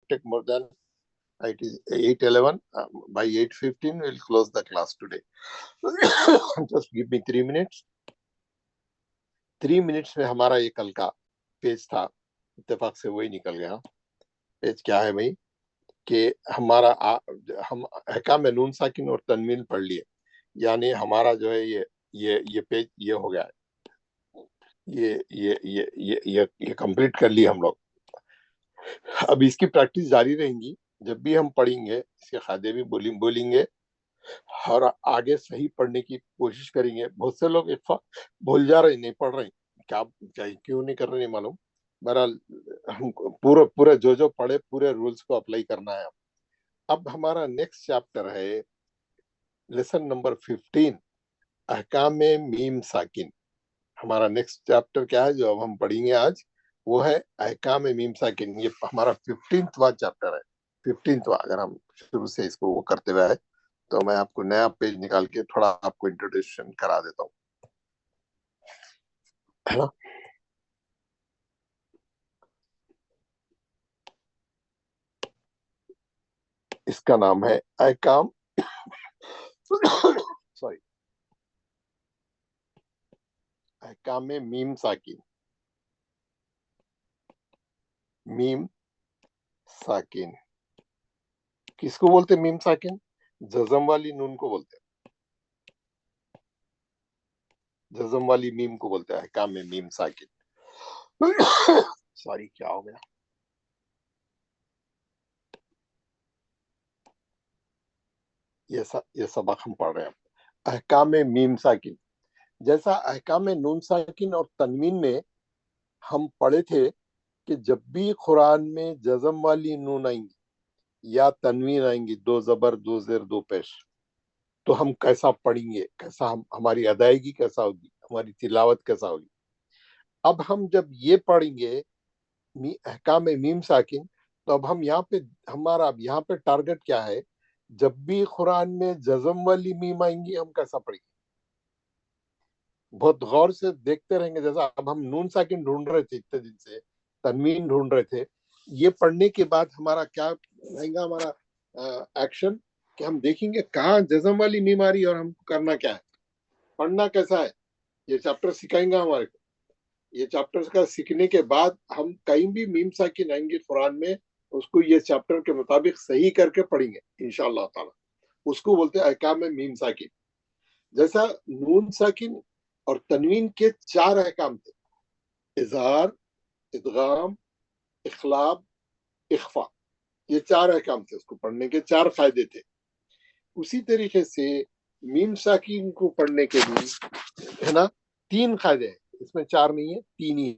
take more than it is 8:11. By 8:15 we'll close the class today. Just give me 3 minutes. 3 minutes में हमारा ये कल का page था, इत्तेफाक से वही निकल गया। पेज क्या है भाई कि हमारा हम अहकाम नून साकिन और तनवीन पढ़ लिए, यानी हमारा जो है ये पेज ये हो गया, ये कंप्लीट कर लिए हम लोग। अब इसकी प्रैक्टिस जारी रहेंगी, जब भी हम पढ़ेंगे इसके खादे भी बोलेंगे और आगे सही पढ़ने की कोशिश करेंगे। बहुत से लोग भूल जा रहे, नहीं पढ़ रहे, क्या क्यों नहीं कर रहे नहीं मालूम। बहरहाल हम पूरे जो पढ़े पूरे रूल्स को अप्लाई करना है। अब हमारा नेक्स्ट चैप्टर है लेसन नंबर 15, अहकाम मीम साकिन। हमारा नेक्स्ट चैप्टर क्या है जो अब हम पढ़ेंगे आज, वो है अहकाम मीम साकिन। ये हमारा 15वां चैप्टर है, 15वां। अगर हम शुरू से इसको वो करते हुए आए तो मैं आपको नया पेज निकाल के थोड़ा आपको इंट्रोडक्शन करा देता हूँ, है ना। इसका नाम है अहकाम सॉरी अहकाम मीम साकिन। मीम साकिन किसको बोलते? मीम साकिन जज़म वाली नून को बोलते हैं, जज़म वाली मीम को बोलते हैं अहकाम मीम साकिन। सॉरी क्या हो गया। ये सबक हम पढ़ रहे हैं अहकाम मीम साकिन। जैसा अहकाम नून साकिन और तनवीन में हम पढ़े थे कि जब भी कुरान में जज़म वाली नून आएंगी या तनवीन आएंगी, 2 ज़बर 2 ज़ेर 2 पेश, तो हम कैसा पढ़ेंगे, कैसा हमारी अदायगी कैसा होगी, हमारी तिलावत कैसा होगी। अब हम जब ये पढ़ेंगे अहकाम मीम साकिन, तो अब हम हमारा यहाँ पे टारगेट क्या है, जब भी कुरान में जज़म वाली मीम आएंगी हम कैसा पढ़ेंगे। बहुत गौर से देखते रहेंगे। जैसा अब हम नून साकिन ढूंढ रहे थे इतने दिन से, तनवीन ढूंढ रहे थे, ये पढ़ने के बाद हमारा क्या रहेगा, हमारा एक्शन कि हम देखेंगे कहाँ जज़म वाली मीम आ रही है और हमको करना क्या है, पढ़ना कैसा है। ये चैप्टर सिखाएंगे हमारे को। ये चैप्टर का सीखने के बाद हम कहीं भी मीम साकिन आएंगे कुरान में, उसको ये चैप्टर के मुताबिक सही करके पढ़ेंगे इंशाअल्लाह ताला। उसको बोलते हैं अहकाम मीम साकिन। जैसा नून साकिन और तनवीन के 4 अहकाम थे, इजहार, इदगाम, इखलाब, इख्फा। ये 4 अहकाम थे, उसको पढ़ने के 4 फायदे थे। उसी तरीके से मीम साकिन को पढ़ने के भी है ना 3 फायदे हैं। इसमें 4 नहीं है, 3 ही।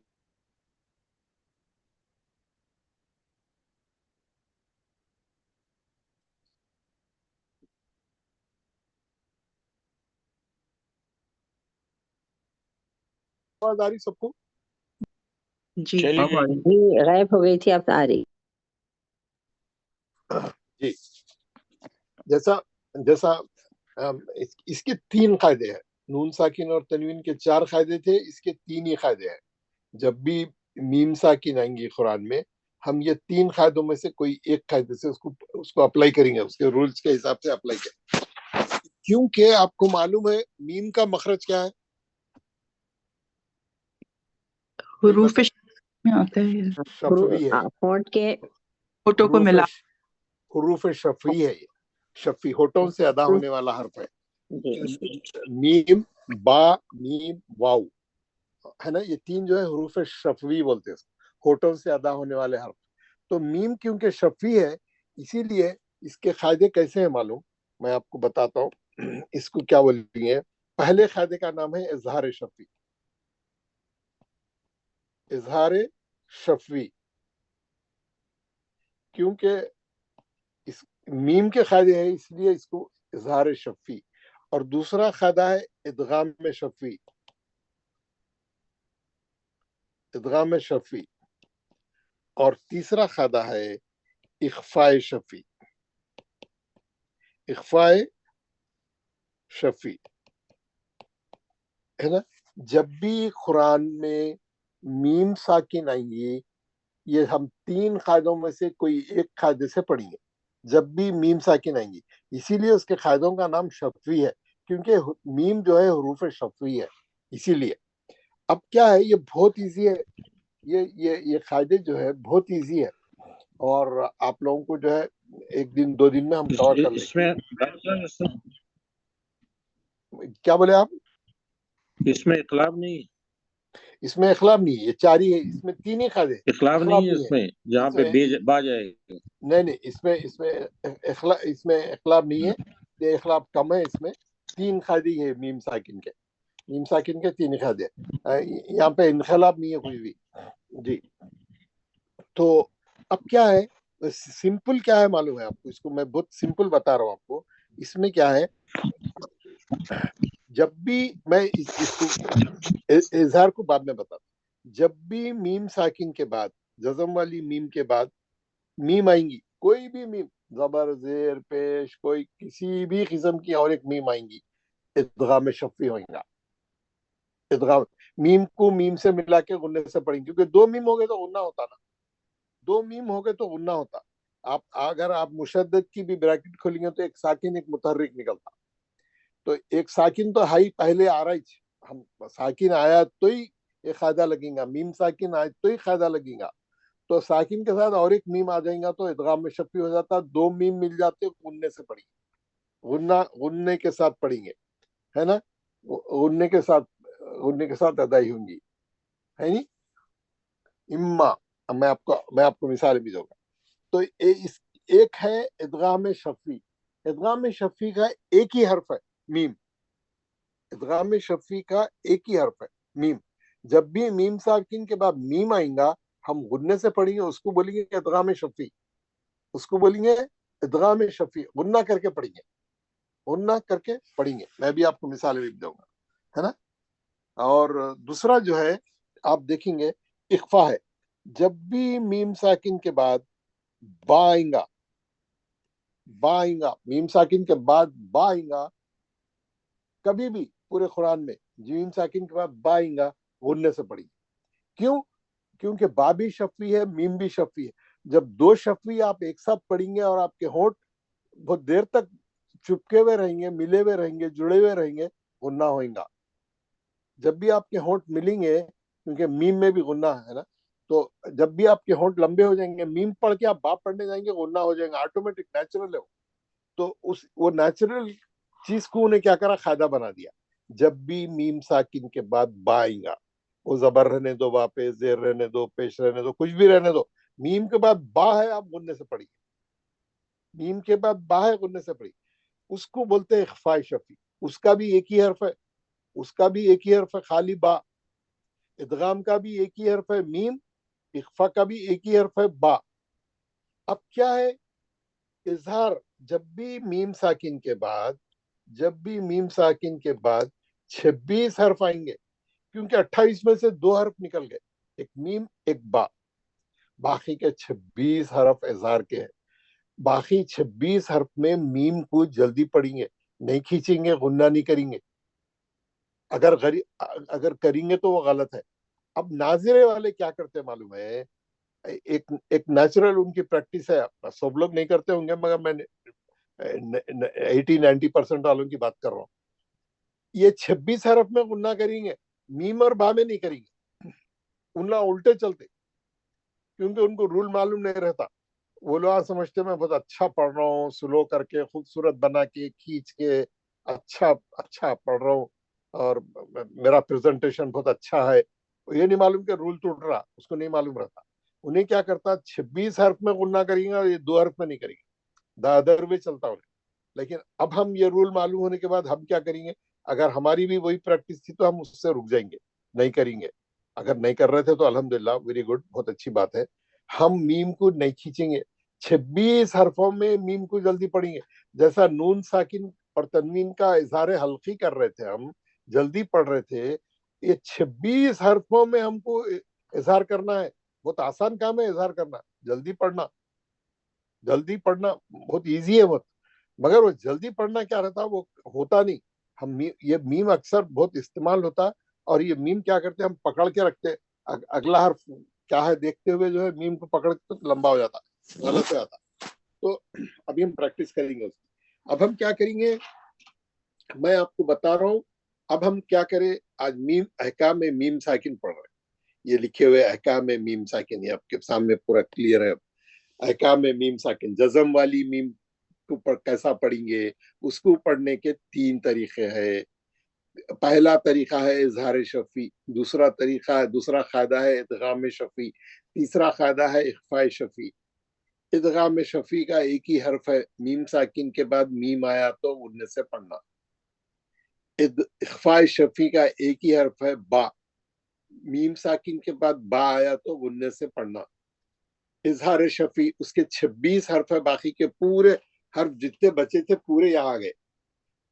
आवाज आ रही सबको? जी गायब हो गई थी, अब आ रही जी। जैसा इसके 3 फायदे हैं। नून साकिन और तनवीन के 4 फायदे थे, इसके 3 ही फायदे हैं। जब भी मीम साकिन आएंगी कुरान में, हम ये 3 फायदों में से कोई एक फायदे से उसको अप्लाई करेंगे, उसके रूल्स के हिसाब से अप्लाई करेंगे। क्योंकि आपको मालूम है मीम का मखरज क्या है? हुरूफ में आता है, शफवी है, फोंट के फोटो को मिला। हुरूफ शफवी है। ये शफी होठों से अदा होने वाला हर्फ है। मीम, बा, मीम, वाव, है ना। ये 3 जो है हुरूफ शफवी बोलते हैं, होठों से अदा होने वाले हर्फ। तो मीम क्योंकि शफी है, इसीलिए इसके फायदे कैसे हैं मालूम, मैं आपको बताता हूँ। इसको क्या बोलेंगे, पहले फायदे का नाम है इजहार शफी। इजहार शफवी क्योंकि इस मीम के फायदे हैं, इसलिए इसको इजहार शफी। और दूसरा फायदा है इदगाम में शफी, इदगाम में शफी। और तीसरा फायदा है इख्फाए शफी, इख्फाए शफी, है ना। जब भी कुरान में मीम साकिन आएंगी یہ ہم 3 قاعدوں میں سے کوئی ایک قاعدے سے پڑھیں گے جب بھی میم ساکن آئیں گی. اسی لیے اس کے قاعدوں کا نام شفوی ہے، کیونکہ میم جو ہے حروف شفوی ہے. اسی لیے اب کیا ہے، یہ بہت ایزی ہے، یہ قاعدے جو ہے بہت ایزی ہے، اور آپ لوگوں کو جو ہے 1 دن 2 دن میں ہم کور کر لیں اس میں گے. کیا بولے آپ؟ اس میں اقلاب نہیں ہے، اس میں اخلاف نہیں ہے، یہ 4 ہی ہے، اس میں 3 ہی قاعدے، اقلاب نہیں ہے اس میں جہاں پہ با جائے گا. نہیں اس میں اخلاف نہیں ہے، یہ اخلاف کم ہے. اس میں 3 قاعدے ہے میم ساکن کے، میم ساکن کے 3 قاعدے. یہاں پہ انقلاب نہیں ہے کوئی بھی. جی تو اب کیا ہے، سمپل کیا ہے معلوم ہے آپ کو؟ اس کو میں بہت سمپل بتا رہا ہوں آپ کو. اس میں کیا ہے، جب بھی میں اس کو اظہار کو بعد میں بتاتا ہوں، جب بھی میم ساکن کے بعد، جزم والی میم کے بعد میم آئیں گی، کوئی بھی میم، زبر زیر پیش، کوئی کسی بھی قسم کی اور ایک میم آئیں گی، ادغام شفوی ہوئیں گا. ادغام میم کو میم سے ملا کے غننے سے پڑھیں گے، کیونکہ 2 میم ہو گئے تو غنہ ہوتا نا، 2 میم ہو گئے تو غنہ ہوتا. اگر آپ مشدد کی بھی بریکٹ کھولیں گے تو ایک ساکن ایک متحرک نکلتا. تو ایک ساکن تو ہائی پہلے آ رہا ہی، ہم ساکن آیا تو ہی ایک قاعدہ لگیں گا، میم ساکن آئے تو ہی قاعدہ لگیں گا. تو ساکن کے ساتھ اور ایک میم آ جائیں گا تو ادغام میں شفوی ہو جاتا. 2 میم مل جاتے غننے سے پڑھیں گے، غننے کے ساتھ پڑھیں گے، ہے نا، غننے کے ساتھ ادائی ہوں گی، ہے نہیں. اما میں آپ کو مثال بھی دوں گا. تو ایک ہے ادغام شفوی. ادغام شفوی کا ایک ہی حرف ہے میم. ادغام شفوی کا ایک ہی حرف ہے میم. جب بھی میم ساکن کے بعد میم آئیں گا ہم غننے سے پڑھیں گے، اس کو بولیں گے ادغام شفوی، اس کو بولیں گے ادغام شفوی. غنہ کر کے پڑھیں گے، غنہ کر کے پڑھیں گے. میں بھی آپ کو مثال بھی دوں گا، ہے نا. اور دوسرا جو ہے آپ دیکھیں گے اخفا ہے. جب بھی میم ساکن کے بعد با آئیں گا، میم ساکن کے بعد با آئیں گا، کبھی بھی پورے قرآن میں میم ساکن کے بعد با آئیں گا غننے سے پڑھی. کیوں؟ کیونکہ با بھی شفوی ہے، میم بھی شفوی ہے. جب 2 شفوی آپ ایک ساتھ پڑھیں گے اور آپ کے ہونٹ بہت دیر تک چپکے ہوئے رہیں گے، ملے ہوئے رہیں گے، جڑے ہوئے رہیں گے، غنہ ہوئیں گا. جب بھی آپ کے ہونٹ ملیں گے، کیونکہ میم میں بھی غنہ ہے نا، تو جب بھی آپ کے ہونٹ لمبے ہو جائیں گے، میم پڑھ کے آپ با پڑھنے جائیں گے، غنہ ہو جائیں گے، آٹومیٹک نیچرل ہے وہ. تو وہ نیچرل چیز کو انہیں کیا کرا، قاعدہ بنا دیا. جب بھی میم ساکن کے بعد با آئیں گا، وہ زبر رہنے دو، با پہ زیر رہنے دو، پیش رہنے دو، کچھ بھی رہنے دو، میم کے بعد با ہے آپ غننے سے پڑھیے. میم کے بعد با ہے غننے سے پڑھیے. اس کو بولتے ہیں اخفاء شفوی. اس کا بھی ایک ہی حرف ہے، اس کا بھی ایک ہی حرف ہے، خالی با. ادغام کا بھی ایک ہی حرف ہے میم، اخفاء کا بھی ایک ہی حرف ہے با. اب کیا ہے، اظہار جب بھی میم ساکن کے بعد 26 حرف آئیں گے، کیونکہ 28 میں سے 2 حرف نکل گئے، ایک میم ایک با، باقی کے 26 حرف اظہار کے ہیں. باقی 26 حرف میں میم کو جلدی پڑھیں گے، نہیں کھینچیں گے، غنہ نہیں کریں گے. اگر کریں گے تو وہ غلط ہے. اب ناظرے والے کیا کرتے معلوم ہے، ایک نیچرل ان کی پریکٹس ہے. سب لوگ نہیں کرتے ہوں گے، مگر میں 80-90% والوں کی بات کر رہا ہوں. یہ 26 حرف میں غنہ کریں گے، میم اور با میں نہیں کریں گے. غنہ الٹے چلتے، کیونکہ ان کو رول معلوم نہیں رہتا. وہ لوگ سمجھتے میں بہت اچھا پڑھ رہا ہوں، سلو کر کے، خوبصورت بنا کے، کھینچ کے اچھا پڑھ رہا ہوں، اور میرا پریزنٹیشن بہت اچھا ہے. یہ نہیں معلوم کہ رول ٹوٹ رہا، اس کو نہیں معلوم رہتا. انہیں کیا کرتا، 26 حرف میں غنہ کریں گے اور یہ 2 حرف میں نہیں کریں گے، دادر بھی چلتا انہیں. لیکن اب ہم یہ رول معلوم ہونے کے بعد ہم کیا کریں گے، اگر ہماری بھی وہی پریکٹس تھی تو ہم اس سے رک جائیں گے، نہیں کریں گے. اگر نہیں کر رہے تھے تو الحمدللہ، ویری گڈ، بہت اچھی بات ہے. ہم میم کو نہیں کھینچیں گے، 26 حرفوں میں میم کو جلدی پڑھیں گے. جیسا نون ساکن اور تنوین کا اظہار حلقی کر رہے تھے، ہم جلدی پڑھ رہے تھے، یہ 26 حرفوں میں ہم کو اظہار کرنا ہے. بہت آسان کام ہے اظہار کرنا، جلدی پڑھنا بہت ایزی ہے بہت. مگر وہ جلدی پڑھنا کیا رہتا، وہ ہوتا نہیں. یہ میم اکثر بہت استعمال ہوتا، اور یہ میم کیا کرتے ہم پکڑ کے رکھتے، اگلا حرف क्या है देखते हुए जो है मीम को पकड़ के तो लंबा हो जाता, गलत हो जाता। तो अभी हम प्रैक्टिस करेंगे उसकी। अब हम क्या करेंगे, मैं आपको बता रहा हूँ। अब हम क्या करें, आज मीम अहकाम में मीम साकिन पढ़ रहे हैं। ये लिखे हुए अहकाम में मीम साकिन, ये आपके सामने पूरा क्लियर है। अहकाम में मीम साकिन, जज़म वाली मीम को कैसा पढ़ेंगे, उसको पढ़ने के 3 तरीके हैं। पहला तरीका है इजहार शफी, दूसरा तरीका है, दूसरा कायदा है इदगाम शफी, तीसरा कायदा है इख्फा शफी। इदगाम शफी का एक ही हर्फ है, मीम साकिन के बाद मीम आया तो उड़ने से पढ़ना। इख्फा शफी का एक ही हर्फ है बा, मीम साकिन के बाद बा आया तो गुन्ने से पढ़ना। इजहार शफी, उसके 26 हर्फ है, बाकी के पूरे हर्फ जितने बचे थे पूरे यहाँ आ गए।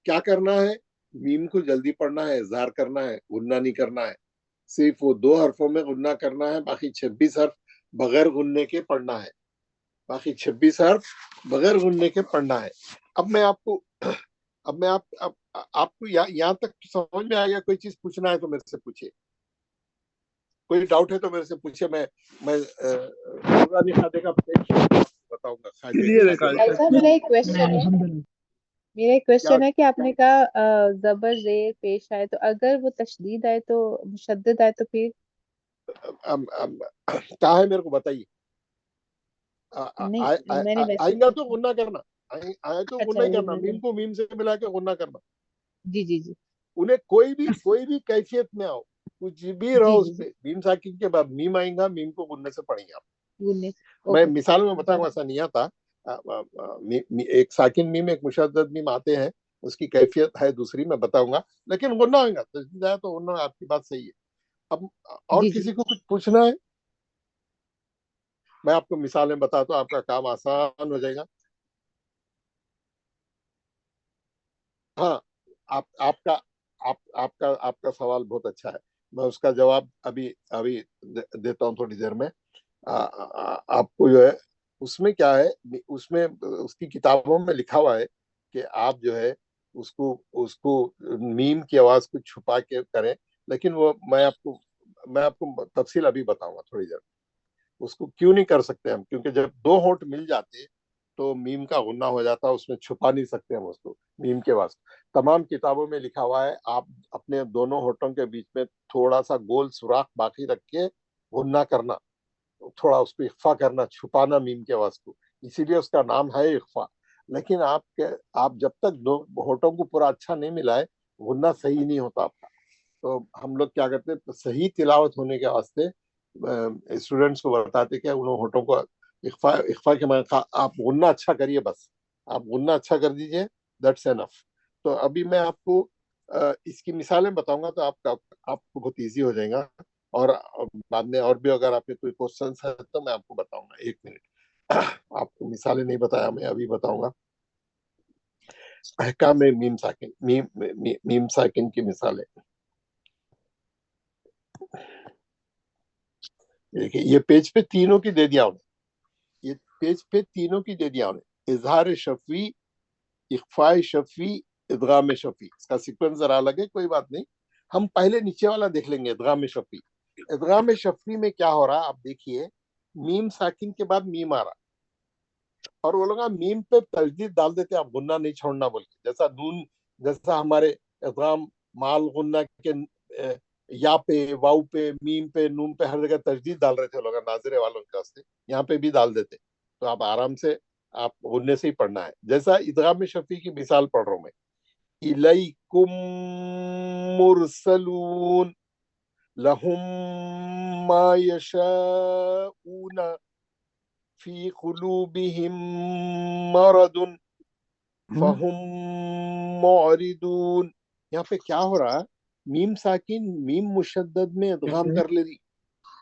क्या करना है, मीम को जल्दी पढ़ना है, इजहार करना है, गुन्ना नहीं करना है। सिर्फ वो 2 हर्फों में गुन्ना करना है, बाकी 26 हर्फ बगैर गुन्ने के पढ़ना है। बाकी 26 हर्फ बगैर गुन्ने के पढ़ना है। अब मैं आपको आपको यहाँ तक समझ में आ गया? कोई चीज पूछना है तो मेरे से पूछिए, कोई डाउट है तो मेरे से पूछिए। मैं नूरानी खाते का बताऊंगा। ऐसा मेरा एक क्वेश्चन है, मेरा एक क्वेश्चन है कि आपने कहा जबर जेर पेश आए तो अगर वो तशदीद आए तो मुशद्दद आए तो फिर क्या है मेरे को बताइए। मैंने वैसे आएगा तो गुन्ना करना, आए तो गुन्ना ही करना, अच्छा, मीम को मीम से मिला के गुन्ना करना। जी जी जी उन्हें कोई भी कैफियत में आओ, कुछ भी रहो, जी उस पे मीम साकिन के बाद मीम आएगा, मीम को गुन्ने से पढ़ेंगे आप। गुन्ने मैं ओके मिसाल में बताऊंगा, ऐसा नहीं आता। एक साकिन मीम एक मुशद्दद मीम आते हैं, उसकी कैफियत है दूसरी, मैं बताऊंगा, लेकिन गुन्ना होगा तस्दीद आया तो गुन्ना। आपकी बात सही है। अब और जी जी किसी को कुछ पूछना है? मैं आपको मिसालें बताता हूँ, आपका काम आसान हो जाएगा। हाँ, आपका सवाल बहुत अच्छा है, मैं उसका जवाब अभी अभी देता हूँ थोड़ी देर में। आपको जो है उसमें क्या है, उसमें उसकी किताबों में लिखा हुआ है कि आप जो है उसको उसको मीम की आवाज को छुपा के करें, लेकिन वो मैं आपको तफसील अभी बताऊंगा थोड़ी देर। उसको क्यों नहीं कर सकते हम, क्योंकि जब 2 होंठ मिल जाते तो मीम का गुन्ना हो जाता है, उसमें छुपा नहीं सकते हम उसको मीम के वास्ते। तमाम किताबों में लिखा हुआ है, आप अपने दोनों होठों के बीच में थोड़ा सा गोल सुराख बाकी रख के गुन्ना करना, थोड़ा उसको इख्फा करना, छुपाना मीम के आवाज को, इसीलिए उसका नाम है इख्फा। लेकिन आप जब तक 2 होठों को पूरा अच्छा नहीं मिलाए, गुन्ना सही नहीं होता आपका। तो हम लोग क्या करते हैं, तो सही तिलावत होने के वास्ते स्टूडेंट्स को बताते कि उन होठों को इख्फा के माने आप गुन्ना अच्छा करिए, बस आप गुन्ना अच्छा कर दीजिए, दैट्स एनफ। तो अभी मैं आपको इसकी मिसालें बताऊंगा, तो आपको बहुत इजी हो जाएगा। और बाद में और भी अगर आपके कोई क्वेश्चंस है तो मैं आपको बताऊंगा। 1 मिनट, आपको मिसालें नहीं बताया, मैं अभी बताऊंगा। अहकाम में मीम साकिन की मिसालें देखिए। ये पेज पे तीनों की दे दिया उन्हें, ये पेज पे तीनों की दे दिया उन्हें। इजहार शफी, इख्फा शफी, इदगाम शफी। इसका सीक्वेंस जरा अलग है, कोई बात नहीं। हम पहले नीचे वाला देख लेंगे, इदगाम शफी। इदगाम शफी में क्या हो रहा है आप देखिए, मीम साकिन के बाद मीम आ रहा, और वो लोग मीम पे तजदीद डाल देते, आप गुन्ना नहीं छोड़ना बोल के। जैसा नून, जैसा हमारे इदगाम माल गुन्ना के या पे, वाउ पे, मीम पे, नून पे हर जगह तजदीद डाल रहे थे लोग नाजरे वालों के वास्ते, यहाँ पे भी डाल देते। तो आप आराम से आप गुन्ने से ही पढ़ना है। जैसा इदगाम शफी की मिसाल पढ़ रहा हूं मैं, इलैकुम मुरसलून लहुम मा यशाऊन फी कुलूबिहिम मरदुन फहुम मुअरिदून। यहाँ पे क्या हो रहा है, मीम साकिन मीम मुशद्दद में इदगाम कर ले रही,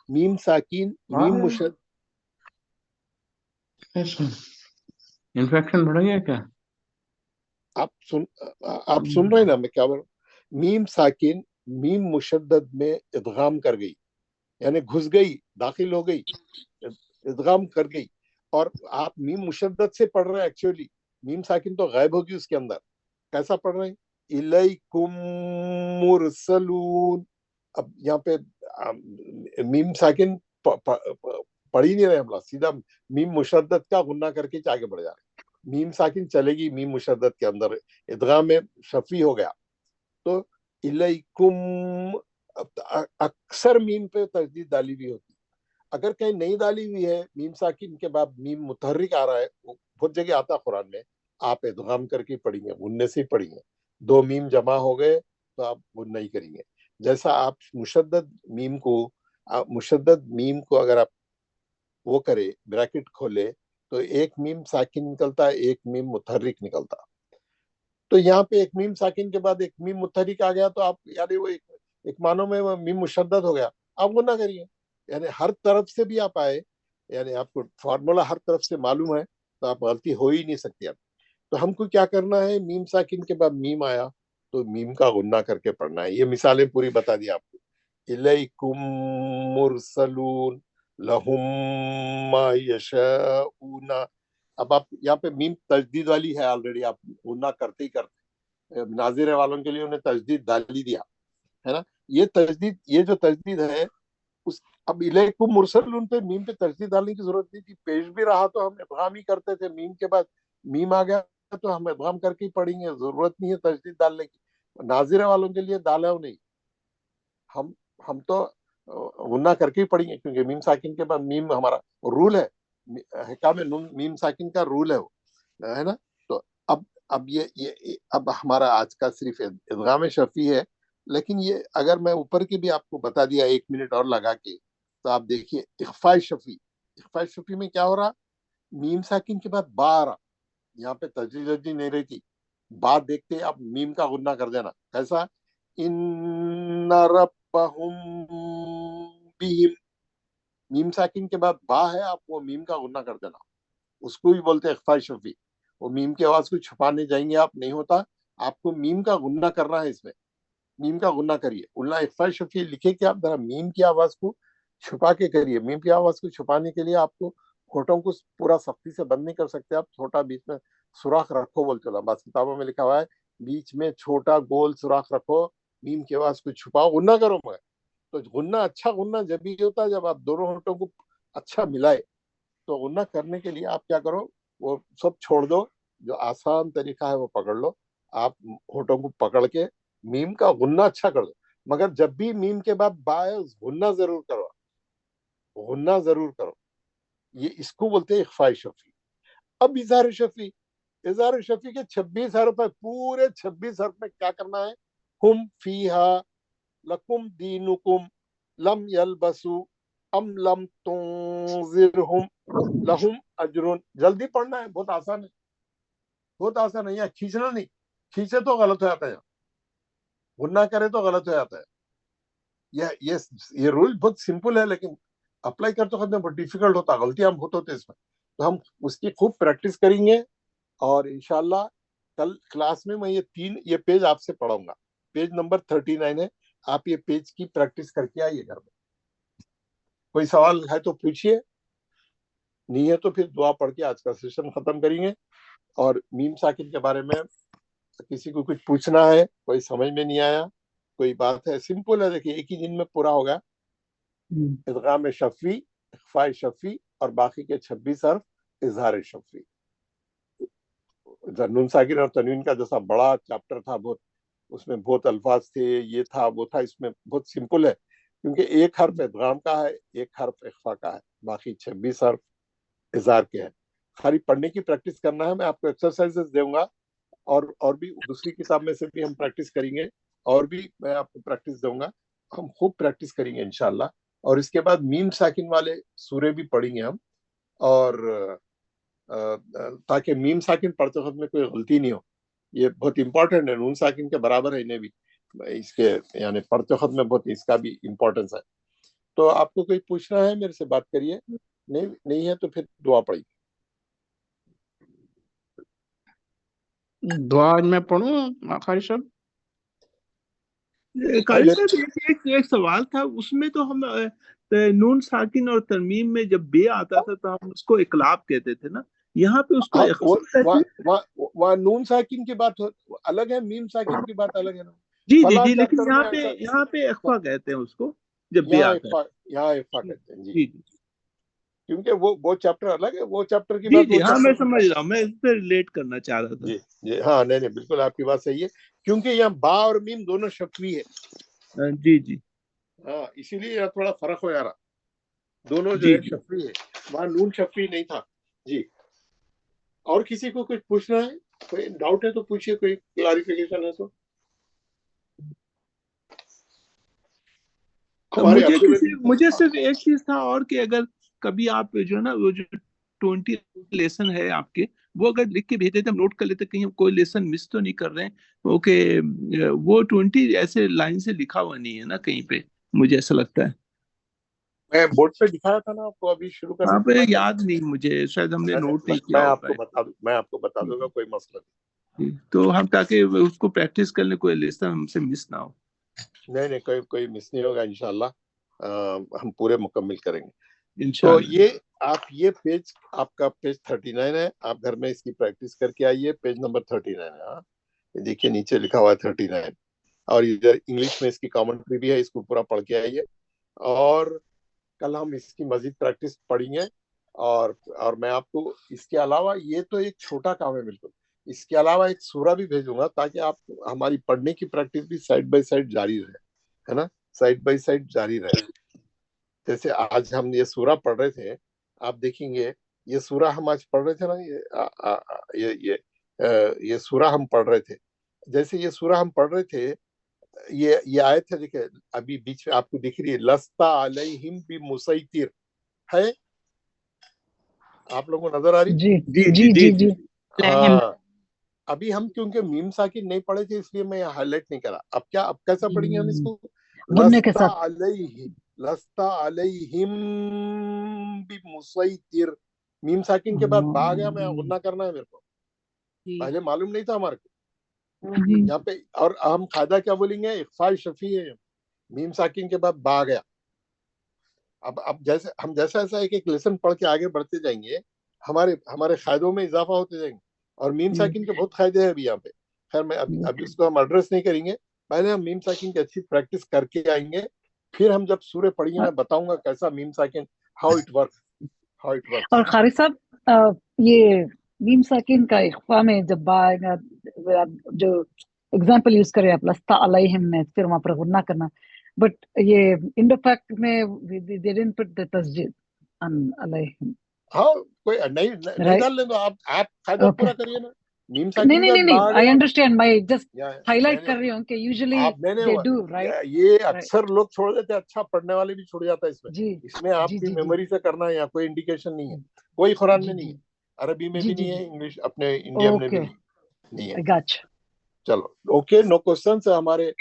मीम साकिन मीम मुशद्दद। इन्फेक्शन बढ़ गया क्या? आप सुन रहे हैं ना मैं क्या बोल रहा हूँ? मीम साकिन मीम मुशद्दद में इदगाम कर गई, यानी घुस गई, दाखिल हो गई, इदगाम कर गई। और आप मीम मुशद्दद से पढ़ रहे हैं, एक्चुअली मीम साकिन तो गायब होगी उसके अंदर। कैसा पढ़ रहे हैं, इलैकुम मुरसलून। अब यहाँ पे मीम साकिन पढ़ ही नहीं रहे हम लोग, सीधा मीम मुशद्दद का गुन्ना करके आगे बढ़ जा रहे। मीम साकिन चलेगी मीम मुशद्दद के अंदर, इदगाम में शफी हो गया तो इलैकुम, अक्सर मीम पे तजदीद डाली हुई होती, अगर कहीं नहीं डाली हुई है मीम साकिन के बाद मीम मुतहर्रिक आ रहा है, बहुत जगह आता है कुरान में, आप इदगाम करके पढ़ेंगे, गुन्ने से पढ़ेंगे, दो मीम जमा हो गए तो आप गुन्ना ही करेंगे। जैसा आप मुशद्दद मीम को अगर आप वो करे, ब्रैकेट खोले, तो एक मीम साकिन निकलता है, एक मीम मुतहर्रिक निकलता है। तो यहाँ पे एक मीम साकिन के बाद एक मीम मुतहर्रिक आ गया तो आप यानी वो एक मानो में वो मीम मुशद्दद हो गया, आप गुन्ना करिए। यानी हर तरफ से भी आप आए, यानी आपको फॉर्मूला हर तरफ से मालूम है तो आप गलती हो ही नहीं सकती आप। तो हमको क्या करना है, मीम साकिन के बाद मीम आया तो मीम का गुन्ना करके पढ़ना है। ये मिसालें पूरी बता दी आपको। इलैकुम मुरसलून लहुम मा यशाऊना। अब आप यहाँ पे मीम तजदीद वाली है ऑलरेडी, आप गुन्ना करते ही करते, नाजिर वालों के लिए उन्हें तजदीद डाल ही दिया है ना। ये जो तजदीद है उस, अब इलैकुम मुरसलून पे मीम पे तजदीद डालने की जरूरत नहीं थी, पेश भी रहा तो हम इदगाम ही करते थे, मीम के बाद मीम आ गया तो हम इदगाम करके ही पढ़ेंगे, जरूरत नहीं है तजदीद डालने की। नाजिर वालों के लिए डाला नहीं, हम तो गुन्ना करके ही पढ़ेंगे, क्योंकि मीम साकिन के बाद मीम हमारा रूल है, हिकाम मीम साकिन का रूल है वो, है ना। तो अब ये अब हमारा आज का सिर्फ इदगाम शफी है, लेकिन ये अगर मैं ऊपर की भी आपको बता दिया 1 मिनट और लगा के, तो आप देखिए इख्फा शफी में क्या हो रहा, मीम साकिन के बाद बा आ रहा, यहाँ पे तजदीद नहीं रहती, बात देखते आप मीम का गुन्ना कर देना। कैसा, इन्ना रब्बहुम बिहिम, मीम साकिन के बाद बा है, आप वो मीम का गुन्ना कर देना, उसको भी बोलते हैं इख्फा शफी। वो मीम की आवाज को छुपाने जाएंगे आप, नहीं होता, आपको मीम का गुन्ना करना है, इसमें मीम का गुन्ना करिए। उल्ला इख्फा शफी लिखे कि आप जरा मीम की आवाज को छुपा के करिए। मीम की आवाज को छुपाने के लिए आपको होठों को पूरा सख्ती से बंद नहीं कर सकते, आप छोटा बीच में सुराख रखो बोलते हो, बस किताबों में लिखा हुआ है बीच में छोटा गोल सुराख रखो, मीम की आवाज को छुपाओ, गुन्ना करो। मगर तो गुन्ना, अच्छा गुन्ना जब भी होता है जब आप दोनों होठों को अच्छा मिलाए। तो गुन्ना करने के लिए आप क्या करो, वो सब छोड़ दो, जो आसान तरीका है वो पकड़ लो, आप होठों को पकड़ के मीम का गुन्ना अच्छा कर दो। मगर जब भी मीम के बाद बाय गुन्ना जरूर करो, गुन्ना जरूर करो। ये इसको बोलते हैं इख्फा शफी। अब इज़हार शफी के 26 हर्फ है, पूरे 26 हर्फ में क्या करना है, हुम फीहा लकुम दीनुकुम लम यलबसु अम लम तुंजिरहुम लहुम अजरुन। जल्दी पढ़ना है, बहुत आसान है, बहुत आसान है। यहाँ खींचना नहीं, खींचे तो गलत हो जाता है, गुन्ना करे तो गलत हो जाता है। ये रूल बहुत सिंपल है, लेकिन अप्लाई करते वक्त बहुत डिफिकल्ट होता है, गलतियां बहुत होते हैं इसमें। तो हम उसकी खूब प्रैक्टिस करेंगे और इंशाल्लाह कल क्लास में मैं ये पेज आपसे पढ़ाऊंगा। पेज नंबर 39 है, आप ये पेज की प्रैक्टिस करके आइए घर में। कोई सवाल है तो पूछिए, नहीं है तो फिर दुआ पढ़ के आज का सेशन खत्म करेंगे। और मीम साकिन के बारे में किसी को कुछ पूछना है, कोई समझ में नहीं आया, कोई बात है, सिंपल है, देखिए एक ही दिन में पूरा होगा। इदगाम शफी, इख्फा शफी और बाकी के 26 हर्फ इजहार शफी। नून साकिन और तनवीन का जैसा बड़ा चैप्टर था, बहुत उसमें बहुत अल्फाज थे, ये था वो था, इसमें बहुत सिंपल है, क्योंकि एक हर्फ इदगाम का है, एक हर्फ इख्फा का है, बाकी 26 हर्फ इजहार के हैं। खाली पढ़ने की प्रैक्टिस करना है। मैं आपको एक्सरसाइजेस दूंगा और भी दूसरी किताब में से भी हम प्रैक्टिस करेंगे, और भी मैं आपको प्रैक्टिस दूंगा, हम खूब प्रैक्टिस करेंगे इंशाल्लाह। और इसके बाद मीम साकिन वाले सूरे भी पढ़ेंगे हम, और ताकि मीम साकिन पढ़ते वक्त में कोई गलती नहीं हो। ये बहुत इंपॉर्टेंट है, नून साकिन के बराबर है इन्हें भी, इसके यानी पढ़ते वक्त में बहुत इसका भी इम्पोर्टेंस है। तो आपको कोई पूछना है मेरे से बात करिए, नहीं है तो फिर दुआ पढ़िए। दुआ आज मैं पढ़ूं कारी साहब? कारी साहब एक सवाल था, उसमें तो हम नून साकिन और तरमीम में जब बे आता था तो हम उसको इकलाब कहते थे ना, यहाँ पे उसको वहाँ नून साकिन की बात अलग है, मीम साकिन की बात अलग है ना। जी, लेकिन यहाँ पे इख्फा कहते हैं उसको, जब बे आता है। यहाँ इफा कहते हैं जी, जी जी क्योंकि वो चैप्टर अलग है, वो चैप्टर की जी बात जी, वो हाँ मैं चैप्टर समझ रहा हूँ, मैं इस पे रिलेट करना चाह रहा था। जी जी, हाँ नहीं बिल्कुल आपकी बात सही है, क्योंकि यहाँ बा और मीम दोनों शफवी है, जी जी हाँ इसीलिए यहाँ थोड़ा फर्क हो जा रहा, दोनों जो जी है जी। शफवी है, वहाँ नून शफवी नहीं था जी। और किसी को कुछ पूछना है, कोई डाउट है तो पूछिए, कोई क्लैरिफिकेशन है तो। हमारे मुझे सिर्फ एक चीज था और कि अगर कभी आप जो है ना वो जो 20 लेसन है आपके, वो अगर लिख के भेज देते हम नोट कर लेते, कहीं हम कोई लेसन मिस तो नहीं कर रहे हैं। ओके, वो 20 ऐसे लाइन से लिखा हुआ नहीं है ना कहीं पे, मुझे ऐसा लगता है। मैं बोर्ड पे दिखाया था ना आपको अभी शुरू करने वहाँ के पे बाद, याद नहीं मुझे, शायद हमने नोट नहीं किया मैं होगा। आपको बता दूंगा, कोई मसला नहीं। तो हम ताकि उसको प्रैक्टिस कर ले, कोई लेसन हमसे मिस ना हो। नहीं कोई मिस नहीं होगा इंशाल्लाह, हम पूरे मुकम्मल करेंगे। तो इंशाल्लाह। ये आप ये पेज आपका पेज 39 है, आप घर में इसकी प्रैक्टिस करके आइए, पेज नंबर 39 है। हाँ देखिए नीचे लिखा हुआ है 39, और इधर इंग्लिश में इसकी कमेंट्री भी है, इसको पूरा पढ़ के आइए। और कल हम इसकी मजीद प्रैक्टिस पढ़ेंगे, और मैं आपको इसके अलावा, ये तो एक छोटा काम है बिल्कुल, इसके अलावा एक सूरा भी भेजूंगा ताकि आप हमारी पढ़ने की प्रैक्टिस भी साइड बाय साइड जारी रहे, है ना, साइड बाय साइड जारी रहे। जैसे आज हम ये सूरा पढ़ रहे थे, आप देखेंगे ये सूरा हम आज पढ़ रहे थे ना, ये सूरा हम पढ़ रहे थे, जैसे ये सूरा हम पढ़ रहे थे, ये आयत है, देखिए अभी बीच में आपको दिख रही है, लस्ता अलैहिम बिमुसैतिर है, आप लोगों को नजर आ रही? जी जी जी जी जी। हाँ, अभी हम क्योंकि मीम साकिन नहीं पढ़े थे इसलिए मैं हाईलाइट नहीं करा। अब कैसा पढ़ेंगे हम इसको? गुन्ने के लस्ता साथ। अलैहिम बिमुसैतिर, मीम साकिन के बाद बा गया, मैं गुन्ना करना है मेरे को, पहले मालूम नहीं था हमारे को यहाँ पे। और हम कायदा क्या बोलेंगे, इख्फा शफी है, मीम साकिन के बाद बा गया। अब जैसे ऐसा एक लेसन पढ़ के आगे बढ़ते जाएंगे, हमारे फायदों में इजाफा होते जाएंगे, और मीम साकिन के बहुत फायदे हैं अभी यहाँ पे। खैर मैं अभी उसको हम एड्रेस नहीं करेंगे, पहले हम मीम साकिन की अच्छी प्रैक्टिस करके आएंगे, फिर हम जब सूरे पढ़ेंगे मैं बताऊंगा कैसा मीम साकिन, हाउ इट वर्क। और कारी साहब, ये मीम साकिन का इख्फा में जब आएगा, जो एग्जांपल यूज करें आप, लस्ता अलैहिम में फिर वहां पर गुन्ना करना, बट ये इंडो फैक्ट में दे डिडंट पुट द तस्जीद अन अलैहिम। हाँ कोई नहीं डाल लेंगे, आप फायदा पूरा करिए ना, मीम साकिन नहीं, आई अंडरस्टैंड, मैं जस्ट हाईलाइट कर रही हूँ कि यूजुअली दे डू, राइट? ये अक्सर लोग छोड़ देते हैं, अच्छा पढ़ने वाले भी छूट जाता है इसमें। जी, इसमें आपकी मेमोरी से करना है, या कोई इंडिकेशन नहीं है, कोई कुरान में नहीं है, अरबी में भी नहीं है, इंग्लिश अपने इंडिया में भी नहीं है। गॉट। चलो ओके, नो क्वेश्चन हमारे